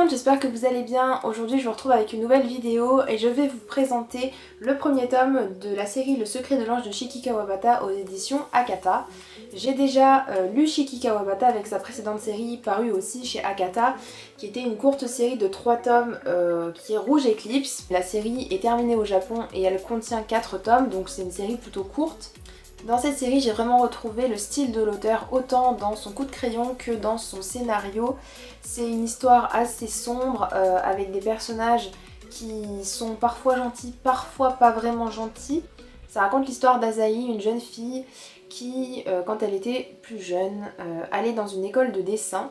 monde, j'espère que vous allez bien. Aujourd'hui je vous retrouve avec une nouvelle vidéo et je vais vous présenter le premier tome de la série Le Secret de l'Ange de Shiki Kawabata aux éditions Akata. J'ai déjà lu Shiki Kawabata avec sa précédente série parue aussi chez Akata, qui était une courte série de 3 tomes qui est Rouge Eclipse. La série est terminée au Japon et elle contient 4 tomes, donc c'est une série plutôt courte. Dans cette série, j'ai vraiment retrouvé le style de l'auteur autant dans son coup de crayon que dans son scénario. C'est une histoire assez sombre avec des personnages qui sont parfois gentils, parfois pas vraiment gentils. Ça raconte l'histoire d'Asahi, une jeune fille qui, quand elle était plus jeune, allait dans une école de dessin.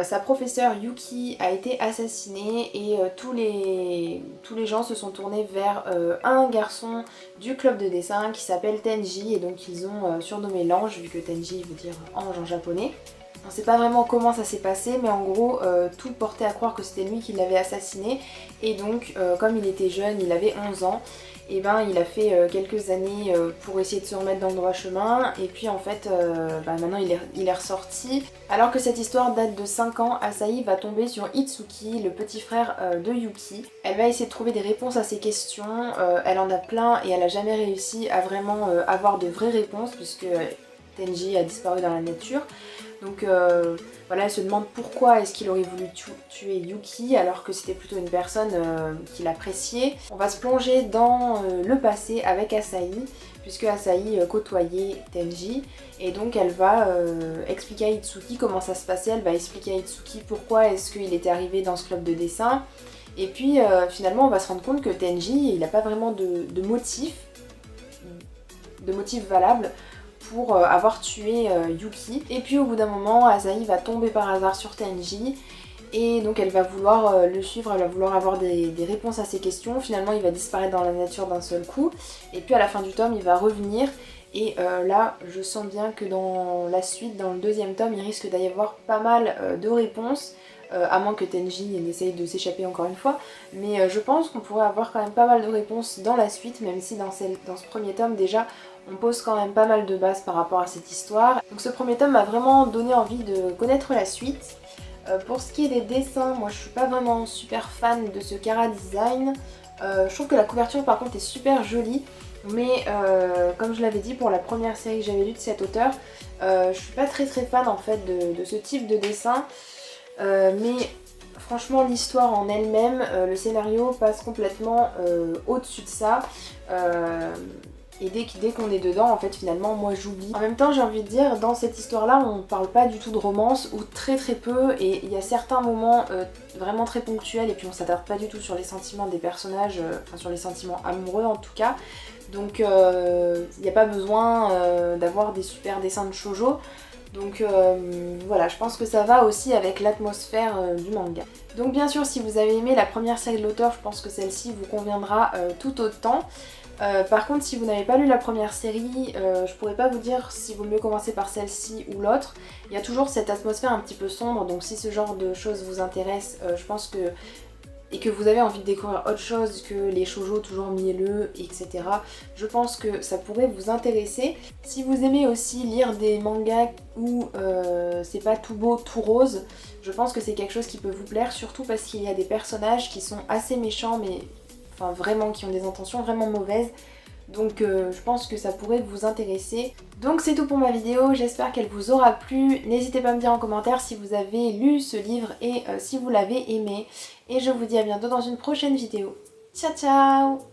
Sa professeure Yuki a été assassinée et tous les gens se sont tournés vers un garçon du club de dessin qui s'appelle Tenji, et donc ils ont surnommé l'ange, vu que Tenji veut dire ange en japonais. On ne sait pas vraiment comment ça s'est passé, mais en gros tout portait à croire que c'était lui qui l'avait assassiné, et donc comme il était jeune, il avait 11 ans, et ben il a fait quelques années pour essayer de se remettre dans le droit chemin, et puis en fait maintenant il est ressorti. Alors que cette histoire date de 5 ans, Asahi va tomber sur Itsuki, le petit frère de Yuki. Elle va essayer de trouver des réponses à ses questions, elle en a plein et elle a jamais réussi à vraiment avoir de vraies réponses puisque Tenji a disparu dans la nature. Donc voilà, elle se demande pourquoi est-ce qu'il aurait voulu tuer Yuki alors que c'était plutôt une personne qu'il appréciait. On va se plonger dans le passé avec Asahi, puisque Asahi côtoyait Tenji, et donc elle va expliquer à Itsuki comment ça se passait, elle va expliquer à Itsuki pourquoi est-ce qu'il était arrivé dans ce club de dessin, et puis finalement on va se rendre compte que Tenji, il n'a pas vraiment de motif valable pour avoir tué Yuki. Et puis au bout d'un moment, Asahi va tomber par hasard sur Tenji, et donc elle va vouloir le suivre, elle va vouloir avoir des réponses à ses questions. Finalement il va disparaître dans la nature d'un seul coup, et puis à la fin du tome il va revenir, et là je sens bien que dans la suite, dans le deuxième tome, il risque d'y avoir pas mal de réponses, à moins que Tenji essaye de s'échapper encore une fois, mais je pense qu'on pourrait avoir quand même pas mal de réponses dans la suite, même si dans ce premier tome déjà on pose quand même pas mal de bases par rapport à cette histoire. Donc ce premier tome m'a vraiment donné envie de connaître la suite. Pour ce qui est des dessins, moi je suis pas vraiment super fan de ce Kara design. Je trouve que la couverture par contre est super jolie, mais comme je l'avais dit pour la première série que j'avais lue de cet auteur, je suis pas très fan en fait de ce type de dessin. Mais franchement l'histoire en elle-même, le scénario passe complètement au-dessus de ça. Et dès qu'on est dedans, en fait, finalement, moi j'oublie. En même temps, j'ai envie de dire, dans cette histoire-là, on parle pas du tout de romance, ou très peu, et il y a certains moments vraiment très ponctuels, et puis on s'attarde pas du tout sur les sentiments des personnages, enfin sur les sentiments amoureux en tout cas. Donc il n'y a pas besoin d'avoir des super dessins de shoujo. Donc voilà, je pense que ça va aussi avec l'atmosphère du manga. Donc bien sûr, si vous avez aimé la première série de l'auteur, je pense que celle-ci vous conviendra tout autant. Par contre, si vous n'avez pas lu la première série, je pourrais pas vous dire s'il vaut mieux commencer par celle-ci ou l'autre. Il y a toujours cette atmosphère un petit peu sombre, donc si ce genre de choses vous intéresse, je pense que... et que vous avez envie de découvrir autre chose que les shoujo toujours mielleux, etc., je pense que ça pourrait vous intéresser. Si vous aimez aussi lire des mangas où c'est pas tout beau, tout rose, je pense que c'est quelque chose qui peut vous plaire, surtout parce qu'il y a des personnages qui sont assez méchants, mais enfin vraiment qui ont des intentions vraiment mauvaises. Donc je pense que ça pourrait vous intéresser. Donc c'est tout pour ma vidéo, j'espère qu'elle vous aura plu. N'hésitez pas à me dire en commentaire si vous avez lu ce livre et si vous l'avez aimé. Et je vous dis à bientôt dans une prochaine vidéo. Ciao ciao!